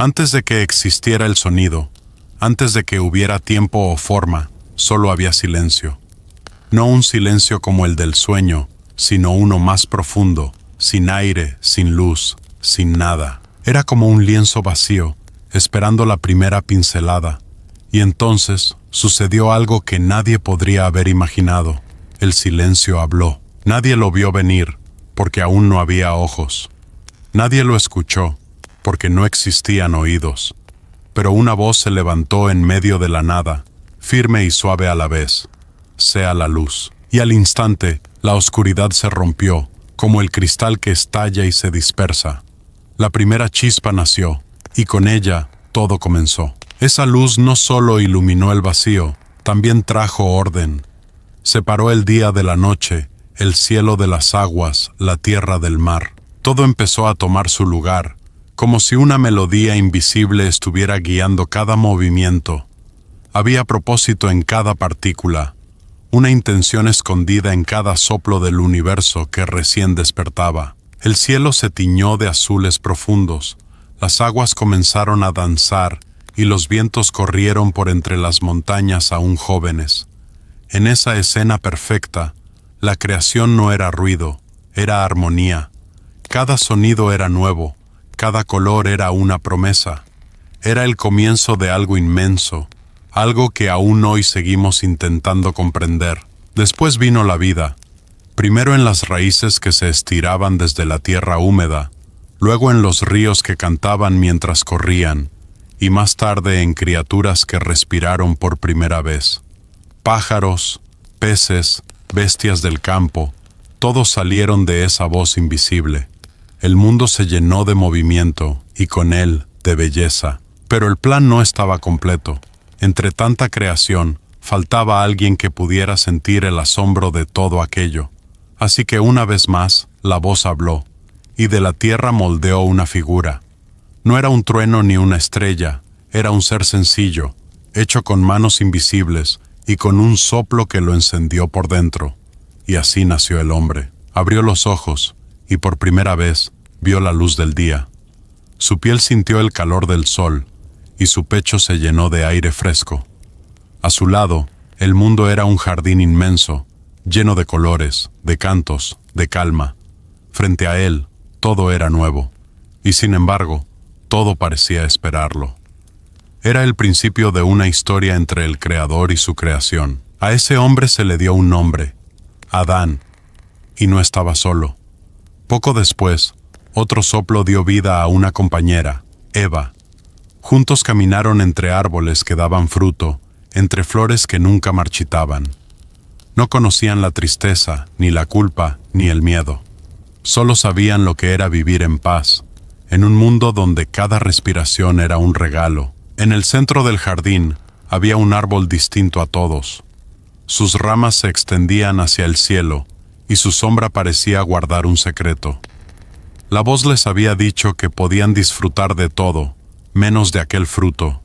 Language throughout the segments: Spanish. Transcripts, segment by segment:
Antes de que existiera el sonido, antes de que hubiera tiempo o forma, solo había silencio. No un silencio como el del sueño, sino uno más profundo, sin aire, sin luz, sin nada. Era como un lienzo vacío, esperando la primera pincelada. Y entonces sucedió algo que nadie podría haber imaginado. El silencio habló. Nadie lo vio venir, porque aún no había ojos. Nadie lo escuchó, porque no existían oídos. Pero una voz se levantó en medio de la nada, firme y suave a la vez. Sea la luz. Y al instante, la oscuridad se rompió, como el cristal que estalla y se dispersa. La primera chispa nació, y con ella todo comenzó. Esa luz no solo iluminó el vacío, también trajo orden. Separó el día de la noche, el cielo de las aguas, la tierra del mar. Todo empezó a tomar su lugar, como si una melodía invisible estuviera guiando cada movimiento. Había propósito en cada partícula, una intención escondida en cada soplo del universo que recién despertaba. El cielo se tiñó de azules profundos, las aguas comenzaron a danzar y los vientos corrieron por entre las montañas aún jóvenes. En esa escena perfecta, la creación no era ruido, era armonía. Cada sonido era nuevo, cada color era una promesa. Era el comienzo de algo inmenso, algo que aún hoy seguimos intentando comprender. Después vino la vida, primero en las raíces que se estiraban desde la tierra húmeda, luego en los ríos que cantaban mientras corrían, y más tarde en criaturas que respiraron por primera vez. Pájaros, peces, bestias del campo, todos salieron de esa voz invisible. El mundo se llenó de movimiento, y con él, de belleza. Pero el plan no estaba completo. Entre tanta creación, faltaba alguien que pudiera sentir el asombro de todo aquello. Así que una vez más, la voz habló, y de la tierra moldeó una figura. No era un trueno ni una estrella, era un ser sencillo, hecho con manos invisibles y con un soplo que lo encendió por dentro. Y así nació el hombre. Abrió los ojos, y por primera vez vio la luz del día. Su piel sintió el calor del sol, y su pecho se llenó de aire fresco. A su lado, el mundo era un jardín inmenso, lleno de colores, de cantos, de calma. Frente a él, todo era nuevo, y sin embargo, todo parecía esperarlo. Era el principio de una historia entre el Creador y su creación. A ese hombre se le dio un nombre, Adán, y no estaba solo. Poco después, otro soplo dio vida a una compañera, Eva. Juntos caminaron entre árboles que daban fruto, entre flores que nunca marchitaban. No conocían la tristeza, ni la culpa, ni el miedo. Solo sabían lo que era vivir en paz, en un mundo donde cada respiración era un regalo. En el centro del jardín había un árbol distinto a todos. Sus ramas se extendían hacia el cielo, y su sombra parecía guardar un secreto. La voz les había dicho que podían disfrutar de todo, menos de aquel fruto.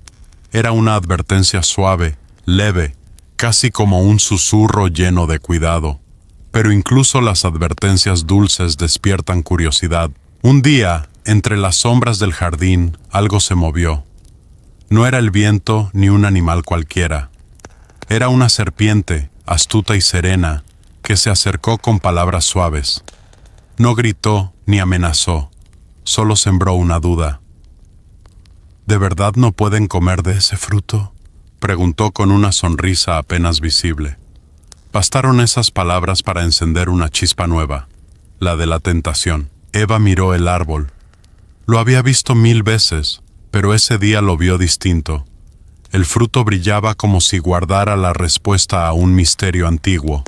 Era una advertencia suave, leve, casi como un susurro lleno de cuidado. Pero incluso las advertencias dulces despiertan curiosidad. Un día, entre las sombras del jardín, algo se movió. No era el viento ni un animal cualquiera. Era una serpiente, astuta y serena, que se acercó con palabras suaves. No gritó ni amenazó, solo sembró una duda. ¿De verdad no pueden comer de ese fruto?, preguntó con una sonrisa apenas visible. Bastaron esas palabras para encender una chispa nueva, la de la tentación. Eva miró el árbol. Lo había visto 1000 veces, pero ese día lo vio distinto. El fruto brillaba como si guardara la respuesta a un misterio antiguo.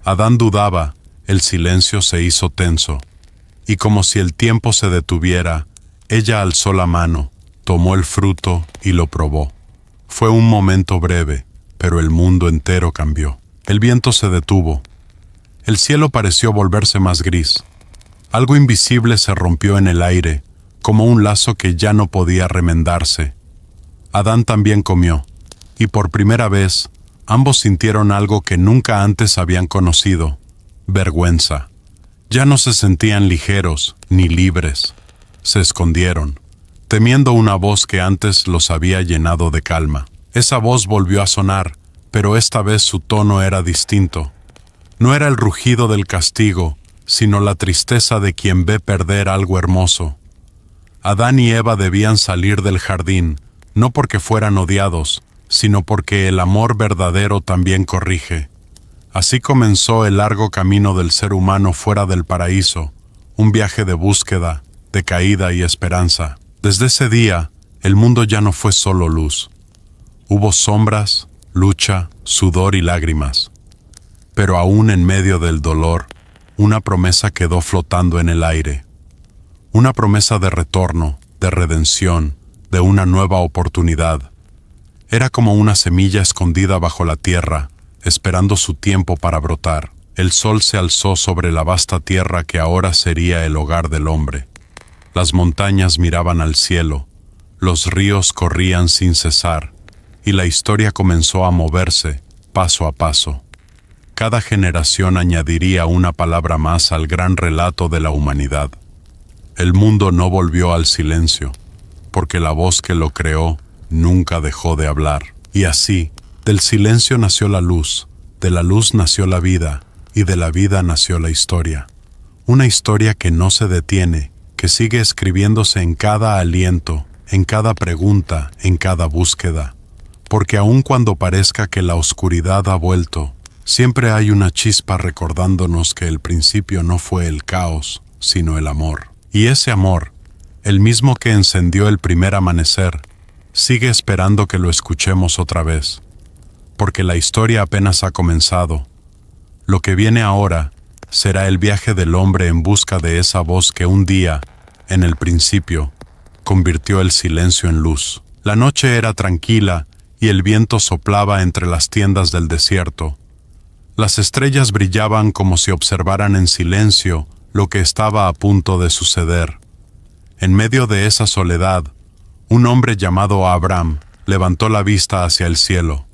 Adán dudaba, el silencio se hizo tenso, y como si el tiempo se detuviera, ella alzó la mano, tomó el fruto y lo probó. Fue un momento breve, pero el mundo entero cambió. El viento se detuvo. El cielo pareció volverse más gris. Algo invisible se rompió en el aire, como un lazo que ya no podía remendarse. Adán también comió, y por primera vez, ambos sintieron algo que nunca antes habían conocido: vergüenza. Ya no se sentían ligeros ni libres. Se escondieron. temiendo una voz que antes los había llenado de calma. Esa voz volvió a sonar, pero esta vez su tono era distinto. No era el rugido del castigo, sino la tristeza de quien ve perder algo hermoso. Adán y Eva debían salir del jardín, no porque fueran odiados, sino porque el amor verdadero también corrige. Así comenzó el largo camino del ser humano fuera del paraíso, un viaje de búsqueda, de caída y esperanza. Desde ese día, el mundo ya no fue solo luz. Hubo sombras, lucha, sudor y lágrimas. Pero aún en medio del dolor, una promesa quedó flotando en el aire. Una promesa de retorno, de redención, de una nueva oportunidad. Era como una semilla escondida bajo la tierra, esperando su tiempo para brotar. El sol se alzó sobre la vasta tierra que ahora sería el hogar del hombre. Las montañas miraban al cielo, los ríos corrían sin cesar, y la historia comenzó a moverse, paso a paso. Cada generación añadiría una palabra más al gran relato de la humanidad. El mundo no volvió al silencio, porque la voz que lo creó nunca dejó de hablar. Y así, del silencio nació la luz, de la luz nació la vida, y de la vida nació la historia. Una historia que no se detiene, que sigue escribiéndose en cada aliento, en cada pregunta, en cada búsqueda. Porque aun cuando parezca que la oscuridad ha vuelto, siempre hay una chispa recordándonos que el principio no fue el caos, sino el amor. Y ese amor, el mismo que encendió el primer amanecer, sigue esperando que lo escuchemos otra vez. Porque la historia apenas ha comenzado. Lo que viene ahora será el viaje del hombre en busca de esa voz que un día, en el principio, convirtió el silencio en luz. La noche era tranquila y el viento soplaba entre las tiendas del desierto. Las estrellas brillaban como si observaran en silencio lo que estaba a punto de suceder. En medio de esa soledad, un hombre llamado Abraham levantó la vista hacia el cielo.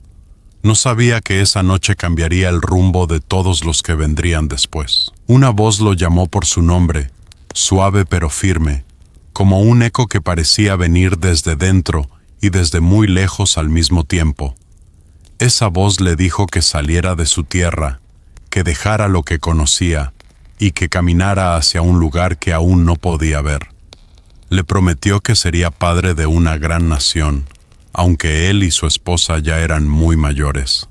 No sabía que esa noche cambiaría el rumbo de todos los que vendrían después. Una voz lo llamó por su nombre, suave pero firme, como un eco que parecía venir desde dentro y desde muy lejos al mismo tiempo. Esa voz le dijo que saliera de su tierra, que dejara lo que conocía y que caminara hacia un lugar que aún no podía ver. Le prometió que sería padre de una gran nación, aunque él y su esposa ya eran muy mayores.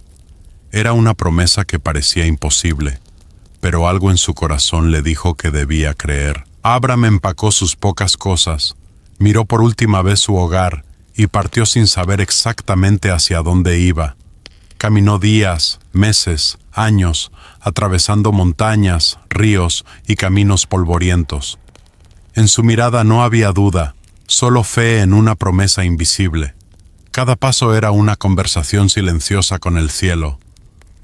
Era una promesa que parecía imposible, pero algo en su corazón le dijo que debía creer. Abraham empacó sus pocas cosas, miró por última vez su hogar y partió sin saber exactamente hacia dónde iba. Caminó días, meses, años, atravesando montañas, ríos y caminos polvorientos. En su mirada no había duda, solo fe en una promesa invisible. Cada paso era una conversación silenciosa con el cielo,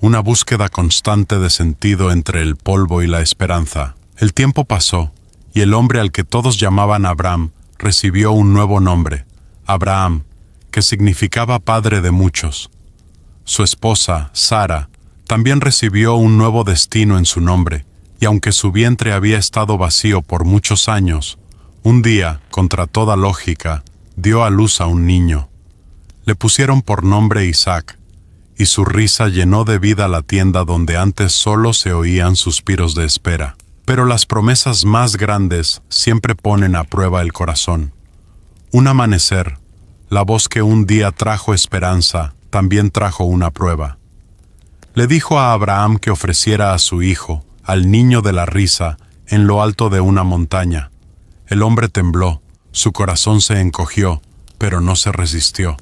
una búsqueda constante de sentido entre el polvo y la esperanza. El tiempo pasó, y el hombre al que todos llamaban Abraham recibió un nuevo nombre, Abraham, que significaba padre de muchos. Su esposa, Sara, también recibió un nuevo destino en su nombre, y aunque su vientre había estado vacío por muchos años, un día, contra toda lógica, dio a luz a un niño. Le pusieron por nombre Isaac, y su risa llenó de vida la tienda donde antes solo se oían suspiros de espera. Pero las promesas más grandes siempre ponen a prueba el corazón. Un amanecer, la voz que un día trajo esperanza, también trajo una prueba. Le dijo a Abraham que ofreciera a su hijo, al niño de la risa, en lo alto de una montaña. El hombre tembló, su corazón se encogió, pero no se resistió.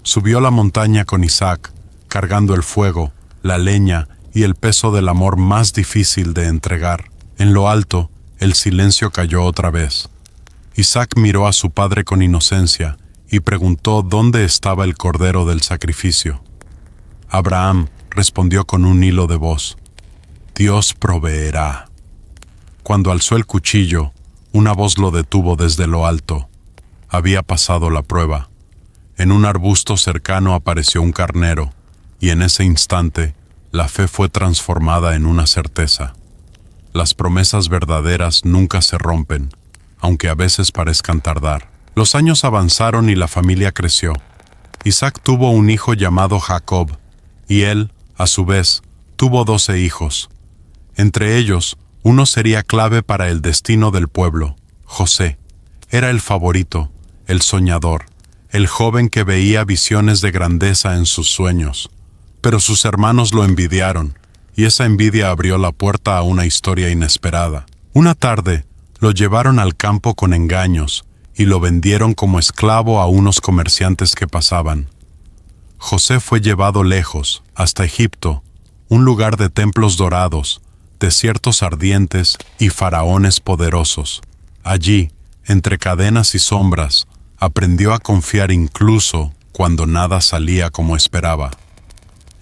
Subió la montaña con Isaac, cargando el fuego, la leña y el peso del amor más difícil de entregar. En lo alto, el silencio cayó otra vez. Isaac miró a su padre con inocencia y preguntó dónde estaba el cordero del sacrificio. Abraham respondió con un hilo de voz: Dios proveerá. Cuando alzó el cuchillo, una voz lo detuvo desde lo alto. Había pasado la prueba. En un arbusto cercano apareció un carnero, y en ese instante, la fe fue transformada en una certeza. Las promesas verdaderas nunca se rompen, aunque a veces parezcan tardar. Los años avanzaron y la familia creció. Isaac tuvo un hijo llamado Jacob, y él, a su vez, tuvo 12 hijos. Entre ellos, uno sería clave para el destino del pueblo, José. Era el favorito, el soñador, el joven que veía visiones de grandeza en sus sueños. Pero sus hermanos lo envidiaron, y esa envidia abrió la puerta a una historia inesperada. Una tarde, lo llevaron al campo con engaños, y lo vendieron como esclavo a unos comerciantes que pasaban. José fue llevado lejos, hasta Egipto, un lugar de templos dorados, desiertos ardientes y faraones poderosos. Allí, entre cadenas y sombras, aprendió a confiar incluso cuando nada salía como esperaba.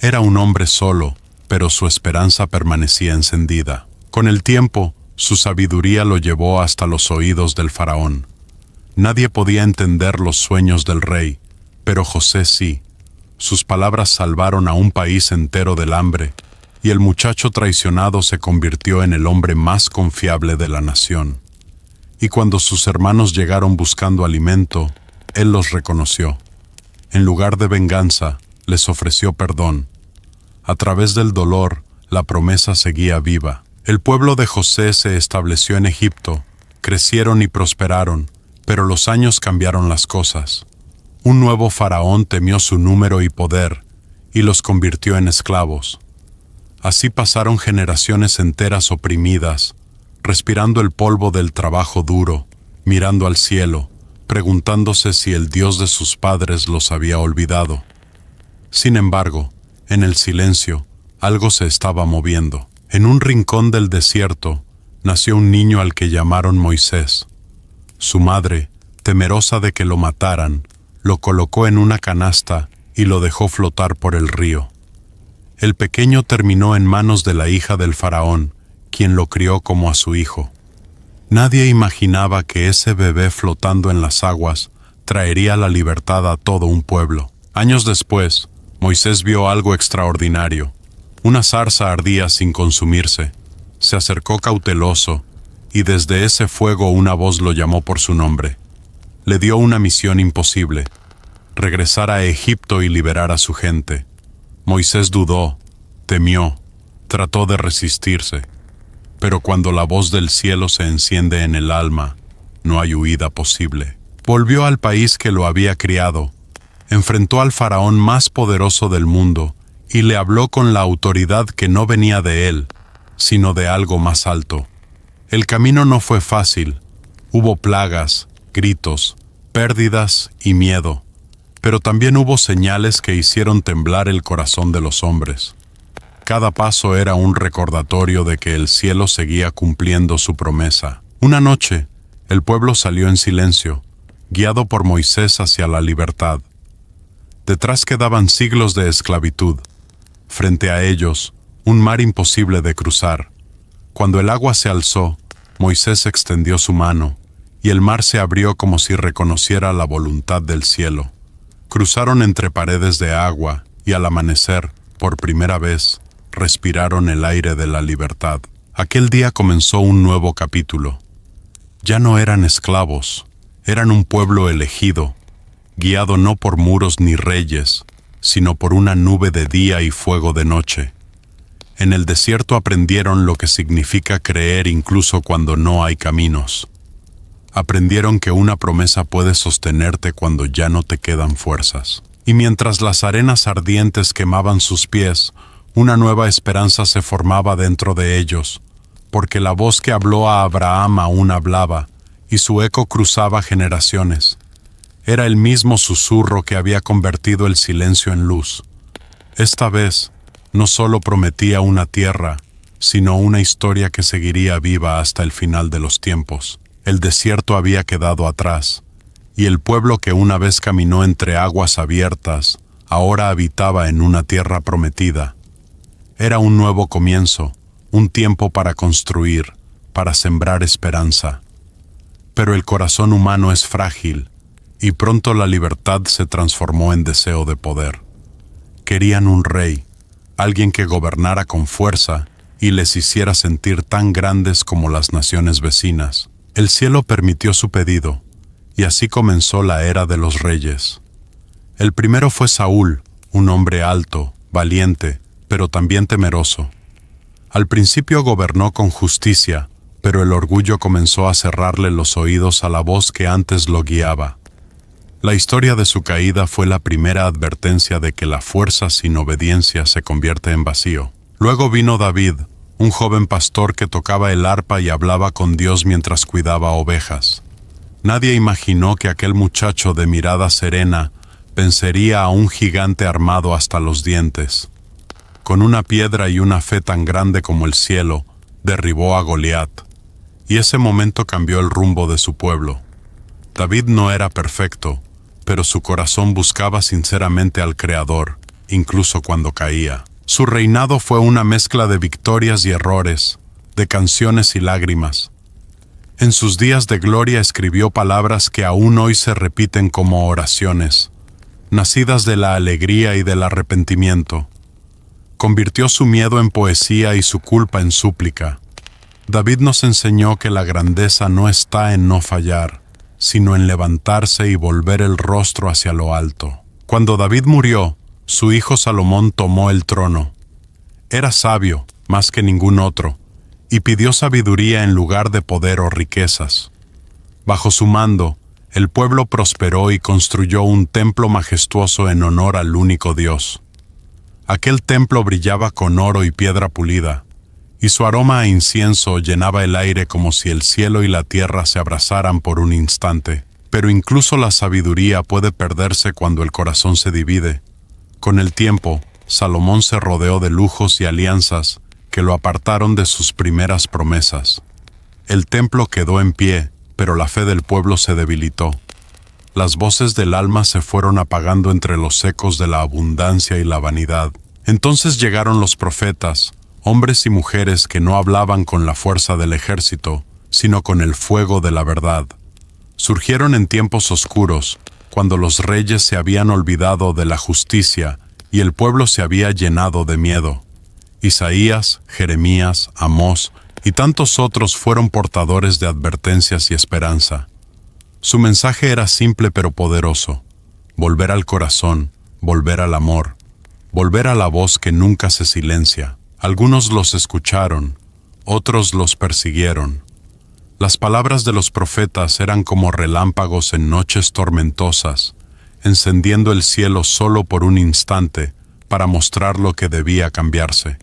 Era un hombre solo, pero su esperanza permanecía encendida. Con el tiempo, su sabiduría lo llevó hasta los oídos del faraón. Nadie podía entender los sueños del rey, pero José sí. Sus palabras salvaron a un país entero del hambre, y el muchacho traicionado se convirtió en el hombre más confiable de la nación. Y cuando sus hermanos llegaron buscando alimento, él los reconoció. En lugar de venganza, les ofreció perdón. A través del dolor, la promesa seguía viva. El pueblo de José se estableció en Egipto, crecieron y prosperaron, pero los años cambiaron las cosas. Un nuevo faraón temió su número y poder, y los convirtió en esclavos. Así pasaron generaciones enteras oprimidas, respirando el polvo del trabajo duro, mirando al cielo, preguntándose si el Dios de sus padres los había olvidado. Sin embargo, en el silencio, algo se estaba moviendo. En un rincón del desierto, nació un niño al que llamaron Moisés. Su madre, temerosa de que lo mataran, lo colocó en una canasta y lo dejó flotar por el río. El pequeño terminó en manos de la hija del faraón, quien lo crió como a su hijo. Nadie imaginaba que ese bebé flotando en las aguas traería la libertad a todo un pueblo. Años después, Moisés vio algo extraordinario. Una zarza ardía sin consumirse. Se acercó cauteloso, y desde ese fuego una voz lo llamó por su nombre. Le dio una misión imposible: regresar a Egipto y liberar a su gente. Moisés dudó, temió, trató de resistirse. Pero cuando la voz del cielo se enciende en el alma, no hay huida posible. Volvió al país que lo había criado, enfrentó al faraón más poderoso del mundo y le habló con la autoridad que no venía de él, sino de algo más alto. El camino no fue fácil. Hubo plagas, gritos, pérdidas y miedo, pero también hubo señales que hicieron temblar el corazón de los hombres. Cada paso era un recordatorio de que el cielo seguía cumpliendo su promesa. Una noche, el pueblo salió en silencio, guiado por Moisés hacia la libertad. Detrás quedaban siglos de esclavitud. Frente a ellos, un mar imposible de cruzar. Cuando el agua se alzó, Moisés extendió su mano, y el mar se abrió como si reconociera la voluntad del cielo. Cruzaron entre paredes de agua, y al amanecer, por primera vez, respiraron el aire de la libertad. Aquel día comenzó un nuevo capítulo. Ya no eran esclavos, eran un pueblo elegido, guiado no por muros ni reyes, sino por una nube de día y fuego de noche. En el desierto aprendieron lo que significa creer incluso cuando no hay caminos. Aprendieron que una promesa puede sostenerte cuando ya no te quedan fuerzas. Y mientras las arenas ardientes quemaban sus pies, una nueva esperanza se formaba dentro de ellos, porque la voz que habló a Abraham aún hablaba, y su eco cruzaba generaciones. Era el mismo susurro que había convertido el silencio en luz. Esta vez, no solo prometía una tierra, sino una historia que seguiría viva hasta el final de los tiempos. El desierto había quedado atrás, y el pueblo que una vez caminó entre aguas abiertas, ahora habitaba en una tierra prometida. Era un nuevo comienzo, un tiempo para construir, para sembrar esperanza. Pero el corazón humano es frágil, y pronto la libertad se transformó en deseo de poder. Querían un rey, alguien que gobernara con fuerza y les hiciera sentir tan grandes como las naciones vecinas. El cielo permitió su pedido, y así comenzó la era de los reyes. El primero fue Saúl, un hombre alto, valiente, pero también temeroso. Al principio gobernó con justicia, pero el orgullo comenzó a cerrarle los oídos a la voz que antes lo guiaba. La historia de su caída fue la primera advertencia de que la fuerza sin obediencia se convierte en vacío. Luego vino David, un joven pastor que tocaba el arpa y hablaba con Dios mientras cuidaba ovejas. Nadie imaginó que aquel muchacho de mirada serena vencería a un gigante armado hasta los dientes. Con una piedra y una fe tan grande como el cielo, derribó a Goliat, y ese momento cambió el rumbo de su pueblo. David no era perfecto, pero su corazón buscaba sinceramente al Creador, incluso cuando caía. Su reinado fue una mezcla de victorias y errores, de canciones y lágrimas. En sus días de gloria escribió palabras que aún hoy se repiten como oraciones, nacidas de la alegría y del arrepentimiento. Convirtió su miedo en poesía y su culpa en súplica. David nos enseñó que la grandeza no está en no fallar, sino en levantarse y volver el rostro hacia lo alto. Cuando David murió, su hijo Salomón tomó el trono. Era sabio, más que ningún otro, y pidió sabiduría en lugar de poder o riquezas. Bajo su mando, el pueblo prosperó y construyó un templo majestuoso en honor al único Dios. Aquel templo brillaba con oro y piedra pulida, y su aroma a incienso llenaba el aire como si el cielo y la tierra se abrazaran por un instante. Pero incluso la sabiduría puede perderse cuando el corazón se divide. Con el tiempo, Salomón se rodeó de lujos y alianzas que lo apartaron de sus primeras promesas. El templo quedó en pie, pero la fe del pueblo se debilitó. Las voces del alma se fueron apagando entre los ecos de la abundancia y la vanidad. Entonces llegaron los profetas, hombres y mujeres que no hablaban con la fuerza del ejército, sino con el fuego de la verdad. Surgieron en tiempos oscuros, cuando los reyes se habían olvidado de la justicia y el pueblo se había llenado de miedo. Isaías, Jeremías, Amós y tantos otros fueron portadores de advertencias y esperanza. Su mensaje era simple pero poderoso: volver al corazón, volver al amor, volver a la voz que nunca se silencia. Algunos los escucharon, otros los persiguieron. Las palabras de los profetas eran como relámpagos en noches tormentosas, encendiendo el cielo solo por un instante para mostrar lo que debía cambiarse.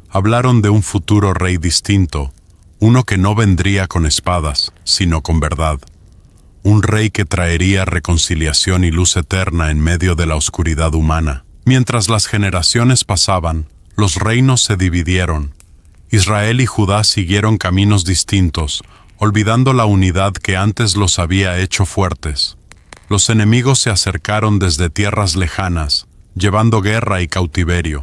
Hablaron de un futuro rey distinto, uno que no vendría con espadas, sino con verdad. Un rey que traería reconciliación y luz eterna en medio de la oscuridad humana. Mientras las generaciones pasaban, los reinos se dividieron. Israel y Judá siguieron caminos distintos, olvidando la unidad que antes los había hecho fuertes. Los enemigos se acercaron desde tierras lejanas, llevando guerra y cautiverio.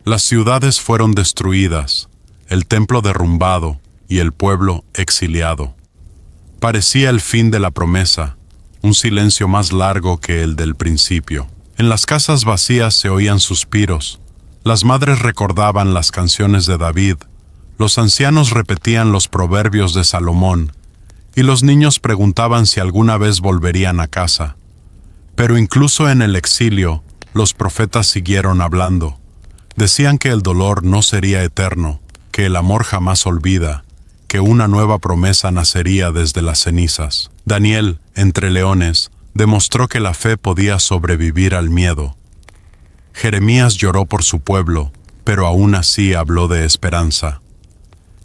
Las ciudades fueron destruidas, el templo derrumbado y el pueblo exiliado. Parecía el fin de la promesa, un silencio más largo que el del principio. En las casas vacías se oían suspiros. Las madres recordaban las canciones de David, los ancianos repetían los proverbios de Salomón, y los niños preguntaban si alguna vez volverían a casa. Pero incluso en el exilio, los profetas siguieron hablando. Decían que el dolor no sería eterno, que el amor jamás olvida, que una nueva promesa nacería desde las cenizas. Daniel, entre leones, demostró que la fe podía sobrevivir al miedo. Jeremías lloró por su pueblo, pero aún así habló de esperanza.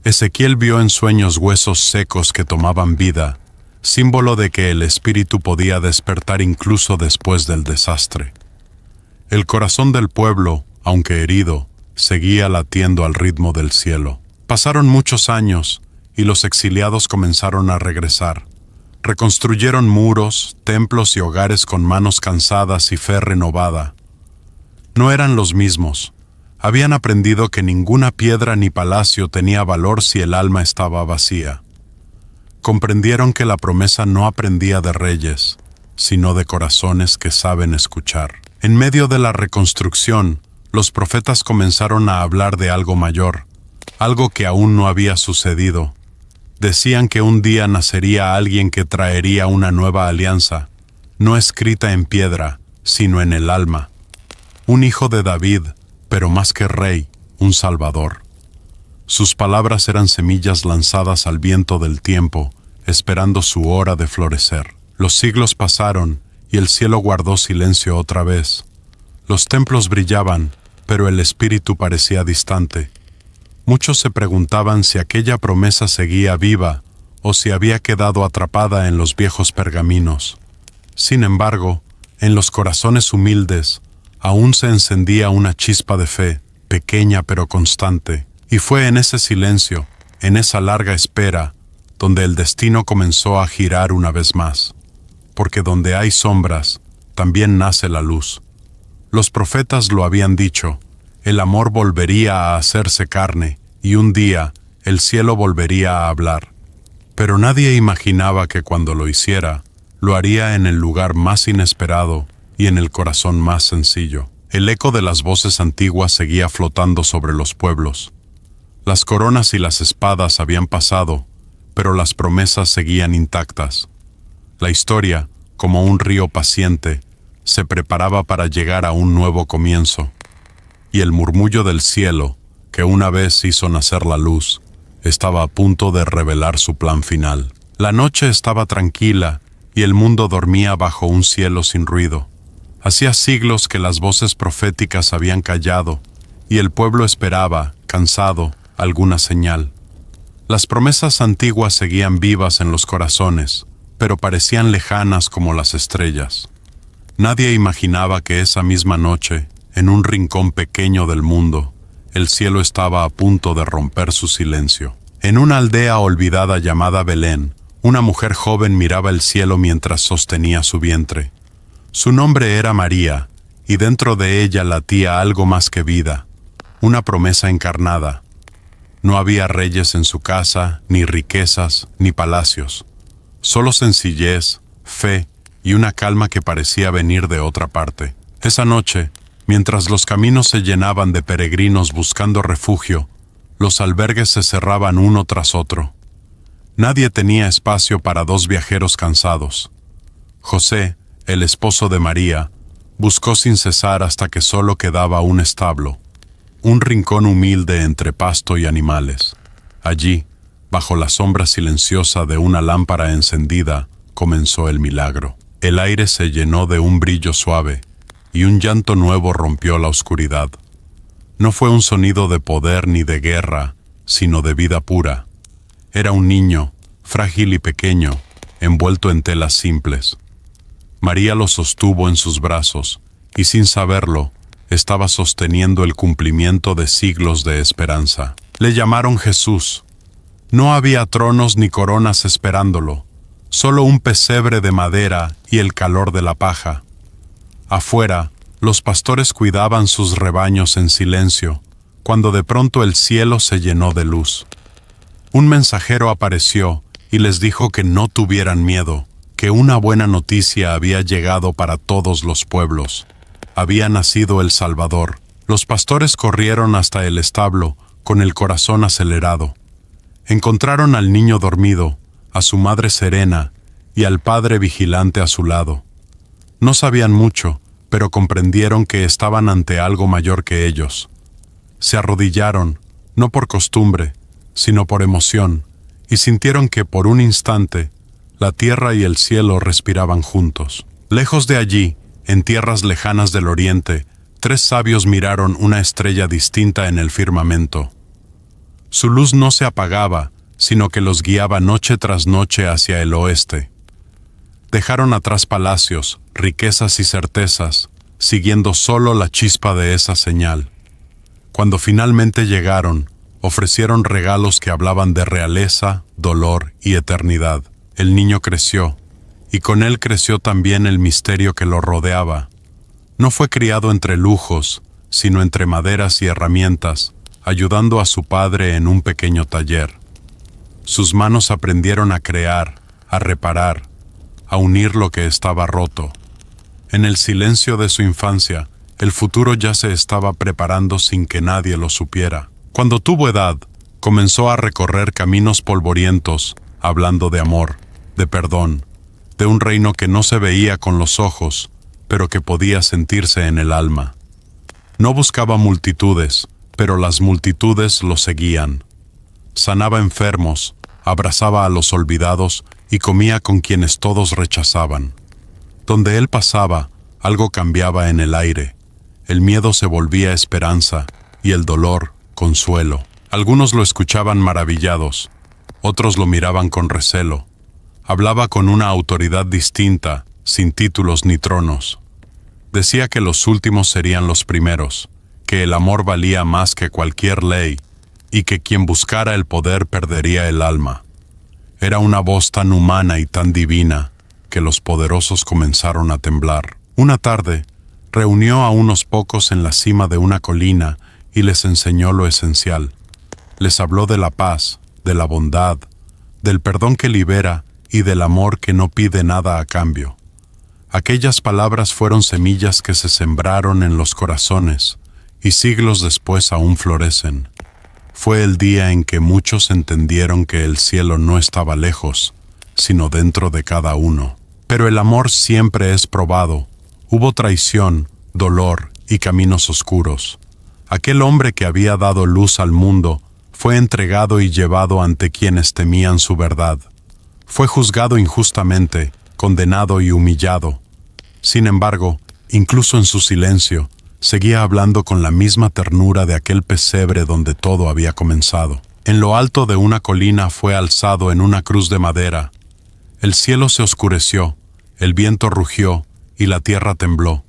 Ezequiel vio en sueños huesos secos que tomaban vida, símbolo de que el espíritu podía despertar incluso después del desastre. El corazón del pueblo, aunque herido, seguía latiendo al ritmo del cielo. Pasaron muchos años, y los exiliados comenzaron a regresar. Reconstruyeron muros, templos y hogares con manos cansadas y fe renovada. No eran los mismos. Habían aprendido que ninguna piedra ni palacio tenía valor si el alma estaba vacía. Comprendieron que la promesa no aprendía de reyes, sino de corazones que saben escuchar. En medio de la reconstrucción, los profetas comenzaron a hablar de algo mayor, algo que aún no había sucedido. Decían que un día nacería alguien que traería una nueva alianza, no escrita en piedra, sino en el alma. Un hijo de David, pero más que rey, un salvador. Sus palabras eran semillas lanzadas al viento del tiempo, esperando su hora de florecer. Los siglos pasaron y el cielo guardó silencio otra vez. Los templos brillaban, pero el espíritu parecía distante. Muchos se preguntaban si aquella promesa seguía viva o si había quedado atrapada en los viejos pergaminos. Sin embargo, en los corazones humildes aún se encendía una chispa de fe, pequeña pero constante, y fue en ese silencio, en esa larga espera, donde el destino comenzó a girar una vez más. Porque donde hay sombras, también nace la luz. Los profetas lo habían dicho, el amor volvería a hacerse carne, y un día el cielo volvería a hablar. Pero nadie imaginaba que cuando lo hiciera, lo haría en el lugar más inesperado y en el corazón más sencillo. El eco de las voces antiguas seguía flotando sobre los pueblos. Las coronas y las espadas habían pasado, pero las promesas seguían intactas. La historia, como un río paciente, se preparaba para llegar a un nuevo comienzo. Y el murmullo del cielo, que una vez hizo nacer la luz, estaba a punto de revelar su plan final. La noche estaba tranquila y el mundo dormía bajo un cielo sin ruido. Hacía siglos que las voces proféticas habían callado y el pueblo esperaba, cansado, alguna señal. Las promesas antiguas seguían vivas en los corazones, pero parecían lejanas como las estrellas. Nadie imaginaba que esa misma noche, en un rincón pequeño del mundo, el cielo estaba a punto de romper su silencio. En una aldea olvidada llamada Belén, una mujer joven miraba el cielo mientras sostenía su vientre. Su nombre era María, y dentro de ella latía algo más que vida, una promesa encarnada. No había reyes en su casa, ni riquezas, ni palacios. Solo sencillez, fe y una calma que parecía venir de otra parte. Esa noche, mientras los caminos se llenaban de peregrinos buscando refugio, los albergues se cerraban uno tras otro. Nadie tenía espacio para dos viajeros cansados. José, el esposo de María, buscó sin cesar hasta que solo quedaba un establo, un rincón humilde entre pasto y animales. Allí, bajo la sombra silenciosa de una lámpara encendida, comenzó el milagro. El aire se llenó de un brillo suave, y un llanto nuevo rompió la oscuridad. No fue un sonido de poder ni de guerra, sino de vida pura. Era un niño, frágil y pequeño, envuelto en telas simples. María lo sostuvo en sus brazos, y sin saberlo, estaba sosteniendo el cumplimiento de siglos de esperanza. Le llamaron Jesús. No había tronos ni coronas esperándolo, solo un pesebre de madera y el calor de la paja. Afuera, los pastores cuidaban sus rebaños en silencio, cuando de pronto el cielo se llenó de luz. Un mensajero apareció y les dijo que no tuvieran miedo, que una buena noticia había llegado para todos los pueblos. Había nacido el Salvador. Los pastores corrieron hasta el establo, con el corazón acelerado. Encontraron al niño dormido, a su madre serena y al padre vigilante a su lado. No sabían mucho, pero comprendieron que estaban ante algo mayor que ellos. Se arrodillaron, no por costumbre, sino por emoción, y sintieron que por un instante la tierra y el cielo respiraban juntos. Lejos de allí, en tierras lejanas del oriente, 3 sabios miraron una estrella distinta en el firmamento. Su luz no se apagaba, sino que los guiaba noche tras noche hacia el oeste. Dejaron atrás palacios, riquezas y certezas, siguiendo solo la chispa de esa señal. Cuando finalmente llegaron, ofrecieron regalos que hablaban de realeza, dolor y eternidad. El niño creció, y con él creció también el misterio que lo rodeaba. No fue criado entre lujos, sino entre maderas y herramientas, ayudando a su padre en un pequeño taller. Sus manos aprendieron a crear, a reparar, a unir lo que estaba roto. En el silencio de su infancia, el futuro ya se estaba preparando sin que nadie lo supiera. Cuando tuvo edad, Comenzó a recorrer caminos polvorientos, hablando de amor, de perdón, de un reino que no se veía con los ojos, pero que podía sentirse en el alma. No buscaba multitudes, pero las multitudes lo seguían. Sanaba enfermos, abrazaba a los olvidados y comía con quienes todos rechazaban. Donde él pasaba, algo cambiaba en el aire. El miedo se volvía esperanza y el dolor, consuelo. Algunos lo escuchaban maravillados, otros lo miraban con recelo. Hablaba con una autoridad distinta, sin títulos ni tronos. Decía que los últimos serían los primeros, que el amor valía más que cualquier ley, y que quien buscara el poder perdería el alma. Era una voz tan humana y tan divina, que los poderosos comenzaron a temblar. Una tarde, reunió a unos pocos en la cima de una colina y les enseñó lo esencial. Les habló de la paz, de la bondad, del perdón que libera y del amor que no pide nada a cambio. Aquellas palabras fueron semillas que se sembraron en los corazones y siglos después aún florecen. Fue el día en que muchos entendieron que el cielo no estaba lejos, sino dentro de cada uno. Pero el amor siempre es probado. Hubo traición, dolor y caminos oscuros. Aquel hombre que había dado luz al mundo fue entregado y llevado ante quienes temían su verdad. Fue juzgado injustamente, condenado y humillado. Sin embargo, incluso en su silencio, seguía hablando con la misma ternura de aquel pesebre donde todo había comenzado. En lo alto de una colina fue alzado en una cruz de madera. El cielo se oscureció, el viento rugió y la tierra tembló.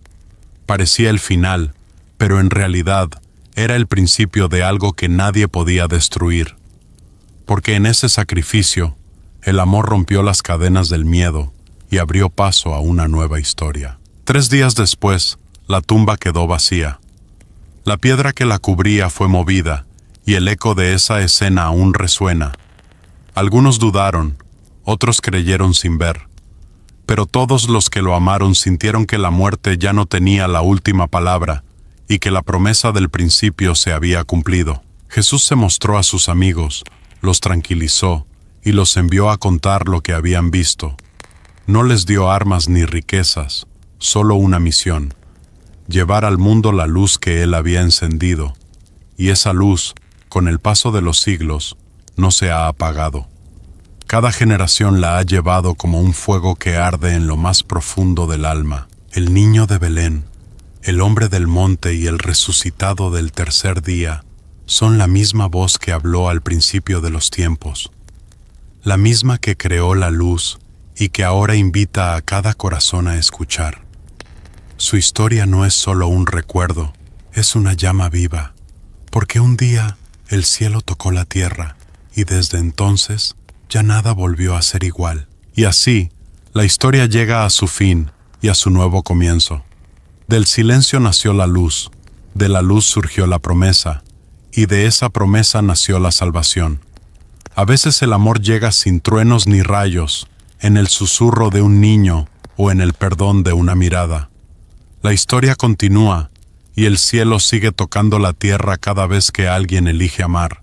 Parecía el final, pero en realidad era el principio de algo que nadie podía destruir. Porque en ese sacrificio, el amor rompió las cadenas del miedo y abrió paso a una nueva historia. 3 días después, la tumba quedó vacía. La piedra que la cubría fue movida, y el eco de esa escena aún resuena. Algunos dudaron, otros creyeron sin ver. Pero todos los que lo amaron sintieron que la muerte ya no tenía la última palabra, y que la promesa del principio se había cumplido. Jesús se mostró a sus amigos, los tranquilizó, y los envió a contar lo que habían visto. No les dio armas ni riquezas, solo una misión: llevar al mundo la luz que él había encendido, y esa luz, con el paso de los siglos, no se ha apagado. Cada generación la ha llevado como un fuego que arde en lo más profundo del alma. El niño de Belén, el hombre del monte y el resucitado del tercer día son la misma voz que habló al principio de los tiempos, la misma que creó la luz y que ahora invita a cada corazón a escuchar. Su historia no es solo un recuerdo, es una llama viva, porque un día el cielo tocó la tierra y desde entonces ya nada volvió a ser igual. Y así, la historia llega a su fin y a su nuevo comienzo. Del silencio nació la luz, de la luz surgió la promesa, y de esa promesa nació la salvación. A veces el amor llega sin truenos ni rayos, en el susurro de un niño o en el perdón de una mirada. La historia continúa, y el cielo sigue tocando la tierra cada vez que alguien elige amar.